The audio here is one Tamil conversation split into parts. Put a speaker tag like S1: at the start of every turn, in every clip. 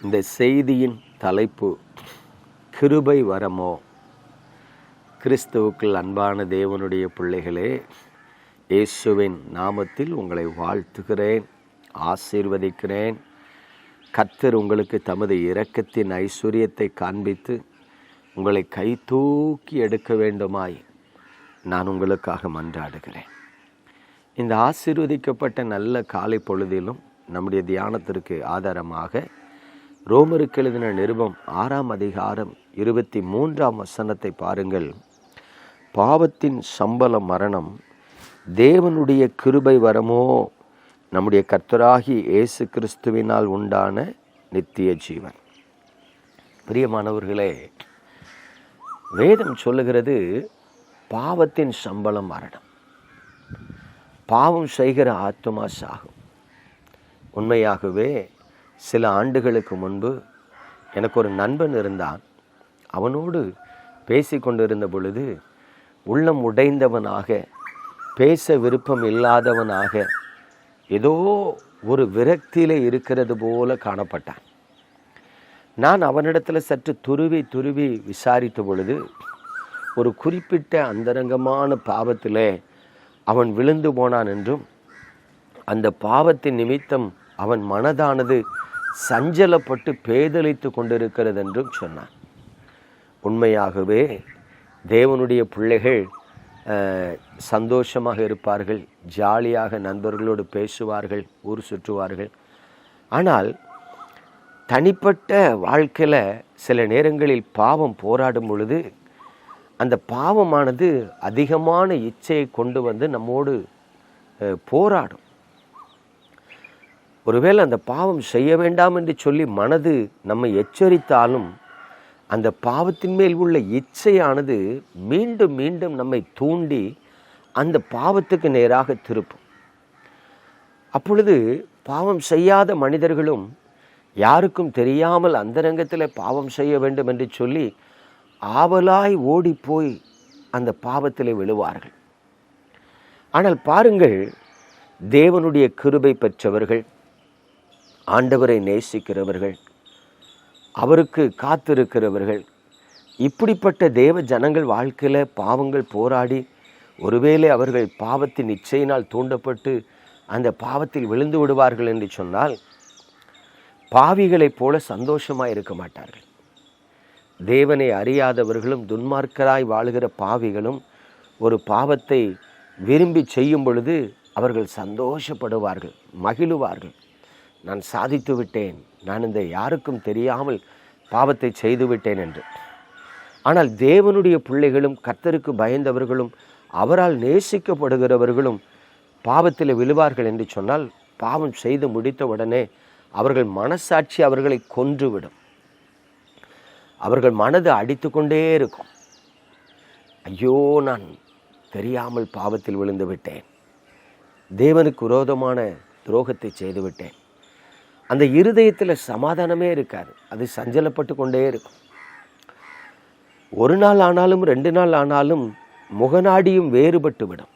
S1: இந்த செய்தியின் தலைப்பு கிருபை வரமோ. கிறிஸ்துவுக்குள் அன்பான தேவனுடைய பிள்ளைகளே, இயேசுவின் நாமத்தில் உங்களை வாழ்த்துகிறேன், ஆசீர்வதிக்கிறேன். கர்த்தர் உங்களுக்கு தமது இரக்கத்தின் ஐஸ்வர்யத்தை காண்பித்து உங்களை கை தூக்கி எடுக்க வேண்டுமாய் நான் உங்களுக்காக மன்றாடுகிறேன். இந்த ஆசீர்வதிக்கப்பட்ட நல்ல காலை பொழுதிலும் நம்முடைய தியானத்திற்கு ஆதாரமாக ரோமருக்கு எழுதின நிருபம் 6ஆம் அதிகாரம் 23ஆம் வசனத்தை பாருங்கள். பாவத்தின் சம்பளம் மரணம், தேவனுடைய கிருபை வரமோ நம்முடைய கர்த்தராகி இயேசு கிறிஸ்துவினால் உண்டான நித்திய ஜீவன். பிரியமானவர்களே, வேதம் சொல்லுகிறது பாவத்தின் சம்பளம் மரணம். பாவம் செய்கிற ஆத்துமா சாகும். உண்மையாகவே சில ஆண்டுகளுக்கு முன்பு எனக்கு ஒரு நண்பன் இருந்தான். அவனோடு பேசி கொண்டிருந்த பொழுது உள்ளம் உடைந்தவனாக, பேச விருப்பம் இல்லாதவனாக, ஏதோ ஒரு விரக்தியில் இருக்கிறது போல காணப்பட்டான். நான் அவனிடத்தில் சற்று துருவி விசாரித்த பொழுது ஒரு குறிப்பிட்ட அந்தரங்கமான பாவத்தில் அவன் விழுந்து போனான் என்றும், அந்த பாவத்தின் நிமித்தம் அவன் மனதானது சஞ்சலப்பட்டு பேதலித்து கொண்டிருக்கிறது என்றும் சொன்னான். உண்மையாகவே தேவனுடைய பிள்ளைகள் சந்தோஷமாக இருப்பார்கள், ஜாலியாக நண்பர்களோடு பேசுவார்கள், ஊர் சுற்றுவார்கள். ஆனால் தனிப்பட்ட வாழ்க்கையில் சில நேரங்களில் பாவம் போராடும் பொழுது அந்த பாவமானது அதிகமான இச்சையை கொண்டு வந்து நம்மோடு போராடும். ஒருவேளை அந்த பாவம் செய்ய வேண்டாம் என்று சொல்லி மனது நம்மை எச்சரித்தாலும் அந்த பாவத்தின் மேல் உள்ள இச்சையானது மீண்டும் மீண்டும் நம்மை தூண்டி அந்த பாவத்துக்கு நேராக திருப்பும். அப்பொழுது பாவம் செய்யாத மனிதர்களும் யாருக்கும் தெரியாமல் அந்தரங்கத்தில் பாவம் செய்ய வேண்டும் என்று சொல்லி ஆவலாய் ஓடி போய் அந்த பாவத்தில் விழுவார்கள். ஆனால் பாருங்கள், தேவனுடைய கிருபை பெற்றவர்கள், ஆண்டவரை நேசிக்கிறவர்கள், அவருக்கு காத்திருக்கிறவர்கள், இப்படிப்பட்ட தேவ ஜனங்கள் வாழ்க்கையில் பாவங்கள் போராடி ஒருவேளை அவர்கள் பாவத்தின் இச்சையினால் தூண்டப்பட்டு அந்த பாவத்தில் விழுந்து விடுவார்கள் என்று சொன்னால் பாவிகளைப் போல சந்தோஷமாக இருக்க மாட்டார்கள். தேவனை அறியாதவர்களும் துன்மார்க்கராய் வாழுகிற பாவிகளும் ஒரு பாவத்தை விரும்பி செய்யும் பொழுது அவர்கள் சந்தோஷப்படுவார்கள், மகிழுவார்கள். நான் சாதித்து விட்டேன், நான் இந்த யாருக்கும் தெரியாமல் பாவத்தை செய்து விட்டேன் என்று. ஆனால் தேவனுடைய பிள்ளைகளும் கர்த்தருக்கு பயந்தவர்களும் அவரால் நேசிக்கப்படுகிறவர்களும் பாவத்தில் விழுவார்கள் என்று சொன்னால் பாவம் செய்து முடித்த உடனே அவர்கள் மனசாட்சி அவர்களை கொன்றுவிடும். அவர்கள் மனது அடித்து கொண்டே இருக்கும். ஐயோ, நான் தெரியாமல் பாவத்தில் விழுந்து விட்டேன், தேவனுக்கு விரோதமான துரோகத்தை செய்து விட்டேன். அந்த இருதயத்தில் சமாதானமே இருக்காது, அது சஞ்சலப்பட்டு கொண்டே இருக்கும். ஒரு நாள் ஆனாலும் 2 நாள் ஆனாலும் முகநாடியும் வேறுபட்டு விடும்.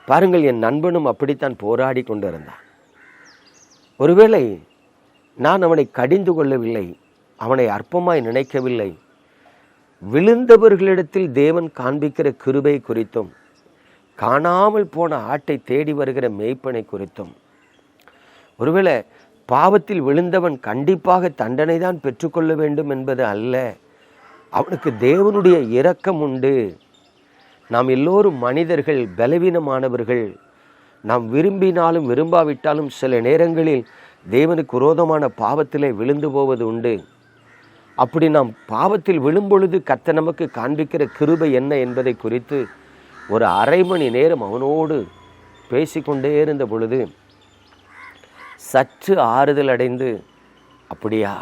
S1: பாருங்கள், என் நண்பனும் அப்படித்தான் போராடி கொண்டிருந்தான். ஒருவேளை நான் அவனை கடிந்து கொள்ளவில்லை, அவனை அற்பமாய் நினைக்கவில்லை. விழுந்தவர்களிடத்தில் தேவன் காண்பிக்கிற கிருபை குறித்தும், காணாமல் போன ஆட்டை தேடி வருகிற மேய்ப்பனை குறித்தும், ஒருவேளை பாவத்தில் விழுந்தவன் கண்டிப்பாக தண்டனை தான் பெற்றுக்கொள்ள வேண்டும் என்பது அல்ல, அவனுக்கு தேவனுடைய இரக்கம் உண்டு. நாம் எல்லோரும் மனிதர்கள், பலவீனமானவர்கள். நாம் விரும்பினாலும் விரும்பாவிட்டாலும் சில நேரங்களில் தேவனுக்கு விரோதமான பாவத்திலே விழுந்து போவது உண்டு. அப்படி நாம் பாவத்தில் விழும்பொழுது கர்த்தர் நமக்கு காண்பிக்கிற கிருபை என்ன என்பதை குறித்து ஒரு அரை மணி நேரம் அவனோடு பேசிக்கொண்டே இருந்த பொழுது சற்று ஆறுதல் அடைந்து, அப்படியா,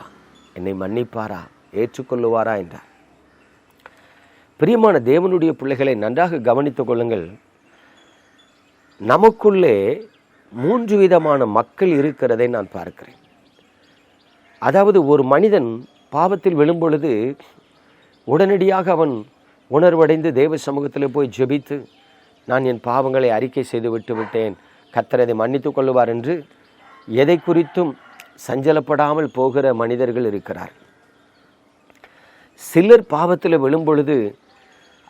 S1: என்னை மன்னிப்பாரா, ஏற்றுக்கொள்ளுவாரா என்றார். பிரியமான தேவனுடைய பிள்ளைகளை நன்றாக கவனித்துக் கொள்ளுங்கள். நமக்குள்ளே 3 விதமான மக்கள் இருக்கிறதை நான் பார்க்கிறேன். அதாவது, ஒரு மனிதன் பாவத்தில் விழும்பொழுது உடனடியாக அவன் உணர்வடைந்து தேவ சமூகத்தில் போய் ஜெபித்து, நான் என் பாவங்களை அறிக்கை செய்து விட்டு விட்டேன், கர்த்தர் அதை மன்னித்துக் கொள்ளுவார் என்று எதை குறித்தும் சஞ்சலப்படாமல் போகிற மனிதர்கள் இருக்கிறார். சிலர் பாவத்தில் விழும் பொழுது,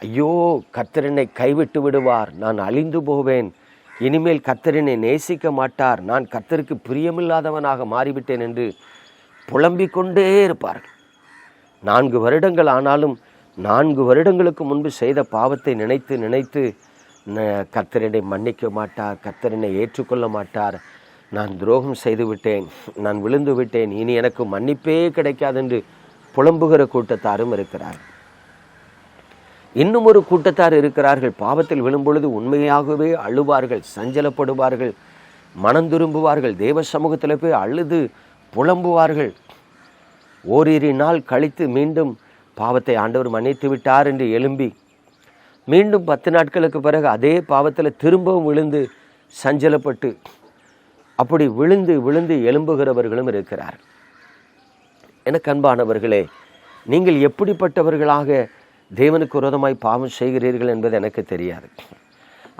S1: ஐயோ கர்த்தர் என்னை கைவிட்டு விடுவார், நான் அழிந்து போவேன், இனிமேல் கர்த்தர் என்னை நேசிக்க மாட்டார், நான் கர்த்தருக்கு பிரியமில்லாதவனாக மாறிவிட்டேன் என்று புலம்பிக் கொண்டே இருப்பார்கள். 4 வருடங்கள் ஆனாலும் 4 வருடங்களுக்கு முன்பு செய்த பாவத்தை நினைத்து நினைத்து கர்த்தர் என்னை மன்னிக்க மாட்டார், கர்த்தர் என்னை ஏற்றுக்கொள்ள மாட்டார், நான் துரோகம் செய்து விட்டேன், நான் விழுந்து விட்டேன், இனி எனக்கு மன்னிப்பே கிடைக்காது என்று புலம்புகிற கூட்டத்தாரும் இருக்கிறார். இன்னும் ஒரு கூட்டத்தார் இருக்கிறார்கள், பாவத்தில் விழும்பொழுது உண்மையாகவே அழுவார்கள், சஞ்சலப்படுவார்கள், மனம் திரும்புவார்கள், தேவ சமூகத்தில் போய் அழுது புலம்புவார்கள். ஓரிரு நாள் கழித்து மீண்டும் பாவத்தை ஆண்டவர் மன்னித்து விட்டார் என்று எழும்பி மீண்டும் 10 நாட்களுக்கு பிறகு அதே பாவத்தில் திரும்பவும் விழுந்து சஞ்சலப்பட்டு அப்படி விழுந்து விழுந்து எழும்புகிறவர்களும் இருக்கிறார். எனக்கு அன்பானவர்களே, நீங்கள் எப்படிப்பட்டவர்களாக தேவனுக்கு விரோதமாய் பாவம் செய்கிறீர்கள் என்பது எனக்கு தெரியாது.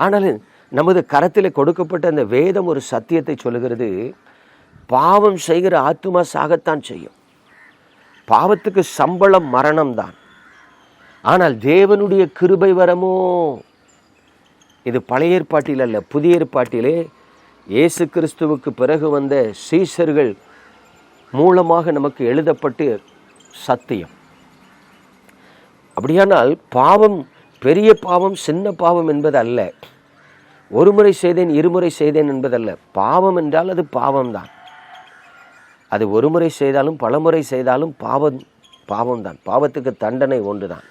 S1: ஆனால் நமது கரத்தில் கொடுக்கப்பட்ட அந்த வேதம் ஒரு சத்தியத்தை சொல்லுகிறது. பாவம் செய்கிற ஆத்துமா சாகத்தான் செய்யும். பாவத்துக்கு சம்பளம் மரணம்தான். ஆனால் தேவனுடைய கிருபை வரமோ, இது பழைய ஏற்பாட்டில் அல்ல, புதிய ஏற்பாட்டிலே இயேசு கிறிஸ்துவுக்கு பிறகு வந்த சீஷர்கள் மூலமாக நமக்கு எழுதப்பட்டு சத்தியம். அப்படியானால் பாவம் பெரிய பாவம் சின்ன பாவம் என்பது அல்ல, ஒரு முறை செய்தேன் இருமுறை செய்தேன் என்பதல்ல. பாவம் என்றால் அது பாவம்தான். அது ஒரு முறை செய்தாலும் பலமுறை செய்தாலும் பாவம்தான். பாவத்துக்கு தண்டனை ஒன்றுதான்.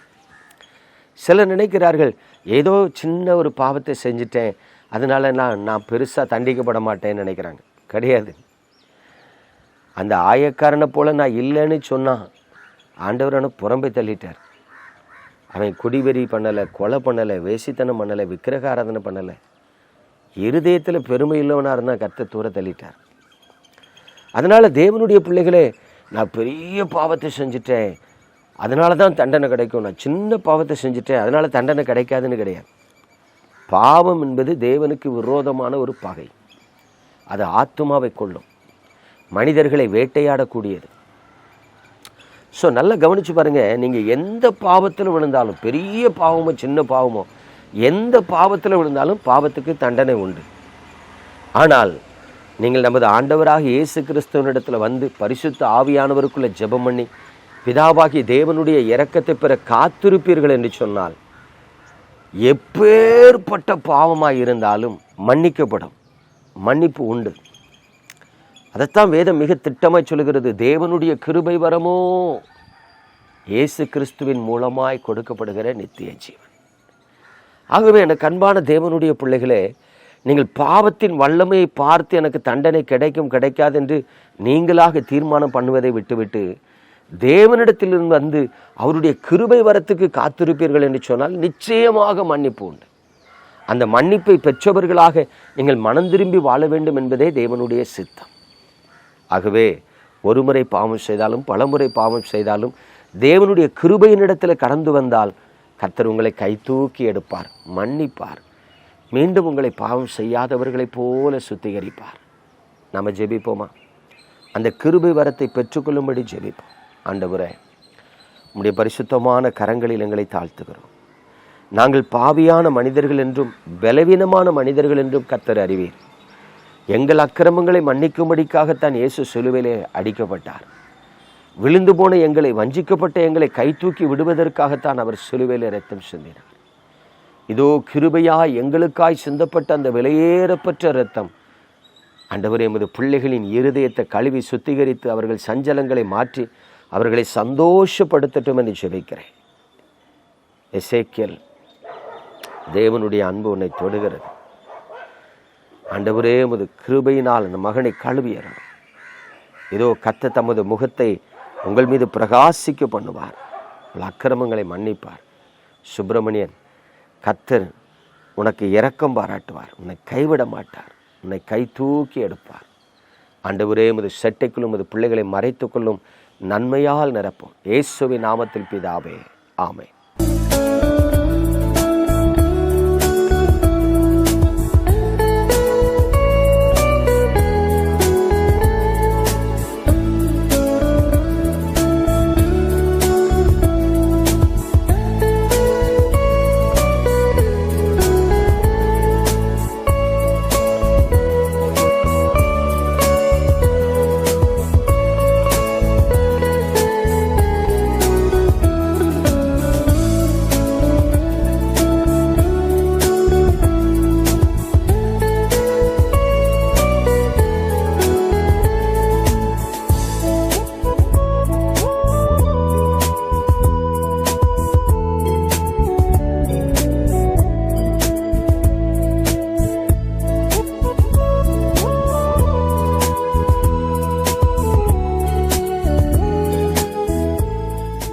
S1: சிலர் நினைக்கிறார்கள், ஏதோ சின்ன ஒரு பாவத்தை செஞ்சுட்டேன், அதனால நான் பெருசாக தண்டிக்கப்பட மாட்டேன்னு நினைக்கிறாங்க. கிடையாது. அந்த ஆயக்காரனை போல நான் இல்லைன்னு சொன்னான், ஆண்டவரான புறம்பை தள்ளிட்டார். அவன் குடிவெறி பண்ணலை, கொலை பண்ணலை, வேசித்தனம் பண்ணலை, விக்கிரக ஆராதனை பண்ணலை, இருதயத்தில் பெருமை இல்லவனாக இருந்தால் கர்த்தர் தூர தள்ளிட்டார். அதனால் தேவனுடைய பிள்ளைகளே, நான் பெரிய பாவத்தை செஞ்சுட்டேன் அதனால தான் தண்டனை கிடைக்கும், நான் சின்ன பாவத்தை செஞ்சுட்டேன் அதனால் தண்டனை கிடைக்காதுன்னு கிடையாது. பாவம் என்பது தேவனுக்கு விரோதமான ஒரு பகை. அது ஆத்துமாவை கொள்ளும், மனிதர்களை வேட்டையாடக்கூடியது. ஸோ நல்லா கவனித்து பாருங்கள், நீங்கள் எந்த பாவத்தில் விழுந்தாலும், பெரிய பாவமோ சின்ன பாவமோ, எந்த பாவத்தில் விழுந்தாலும் பாவத்துக்கு தண்டனை உண்டு. ஆனால் நீங்கள் நமது ஆண்டவராக இயேசு கிறிஸ்துவனிடத்தில் வந்து பரிசுத்த ஆவியானவருக்குள்ளே ஜெபம் பண்ணி பிதாவாகி தேவனுடைய இரக்கத்தை பெற காத்திருப்பீர்கள் என்று சொன்னால், எப்பேற்பட்ட பாவமாக இருந்தாலும் மன்னிக்கப்படும், மன்னிப்பு உண்டு. அதைத்தான் வேதம் மிக திட்டமாய் சொல்லுகிறது. தேவனுடைய கிருபை வரமோ, இயேசு கிறிஸ்துவின் மூலமாய் கொடுக்கப்படுகிற நித்திய ஜீவன். ஆகவே எனக்கு அன்பான தேவனுடைய பிள்ளைகளே, நீங்கள் பாவத்தின் வல்லமையை பார்த்து எனக்கு தண்டனை கிடைக்கும் கிடைக்காது என்று நீங்களாக தீர்மானம் பண்ணுவதை விட்டுவிட்டு தேவனிடத்திலிருந்து வந்து அவருடைய கிருபை வரத்துக்கு காத்திருப்பீர்கள் என்று சொன்னால் நிச்சயமாக மன்னிப்பு உண்டு. அந்த மன்னிப்பை பெற்றவர்களாக நீங்கள் மனம் திரும்பி வாழ வேண்டும் என்பதே தேவனுடைய சித்தம். ஆகவே ஒரு முறை பாவம் செய்தாலும் பலமுறை பாவம் செய்தாலும் தேவனுடைய கிருபையினிடத்தில் கடந்து வந்தால் கர்த்தர் உங்களை கை தூக்கி எடுப்பார், மன்னிப்பார், மீண்டும் உங்களை பாவம் செய்யாதவர்களைப் போல சுத்திகரிப்பார். நம்ம ஜெபிப்போமா? அந்த கிருபை வரத்தை பெற்றுக்கொள்ளும்படி ஜெபிப்போம். ஆண்டவரே, உம்முடைய பரிசுத்தமான கரங்களில் எங்களை தாழ்த்துகிறோம். நாங்கள் பாவியான மனிதர்கள் என்றும் பலவீனமான மனிதர்கள் என்றும் கர்த்தர் அறிவீர். எங்கள் அக்கிரமங்களை மன்னிக்கும்படிக்காகத்தான் இயேசு சிலுவையிலே அடிக்கப்பட்டார். விழுந்து போன எங்களை, வஞ்சிக்கப்பட்ட எங்களை கை தூக்கி விடுவதற்காகத்தான் அவர் சிலுவையிலே இரத்தம் சிந்தினார். இதோ கிருபையாய் எங்களுக்காய் சிந்தப்பட்ட அந்த விலையேறப்பட்ட இரத்தம் ஆண்டவரே, எமது பிள்ளைகளின் இருதயத்தை கழுவி சுத்திகரித்து அவர்கள் சஞ்சலங்களை மாற்றி அவர்களை சந்தோஷப்படுத்தட்டும் என்று ஜெபிக்கிறேன். எசேக்கியேல், தேவனுடைய அன்பு உன்னை தொடுகிறது. ஆண்டவரே, எமது கிருபையினால் அந்த மகனை கழுவியறணும். இதோ கர்த்தர் தமது முகத்தை உங்கள் மீது பிரகாசிக்க பண்ணுவார், உங்கள் அக்கிரமங்களை மன்னிப்பார். சுப்பிரமணியன், கர்த்தர் உனக்கு இரக்கம் பாராட்டுவார், உன்னை கைவிட மாட்டார், உன்னை கை தூக்கி எடுப்பார். ஆண்டவரே, உமது செட்டைக்குள்ளும் உமது பிள்ளைகளை மறைத்துக்கொள்ளும், நன்மையால் நிரப்பும். இயேசுவின் நாமத்தில் பிதாவே, ஆமென்.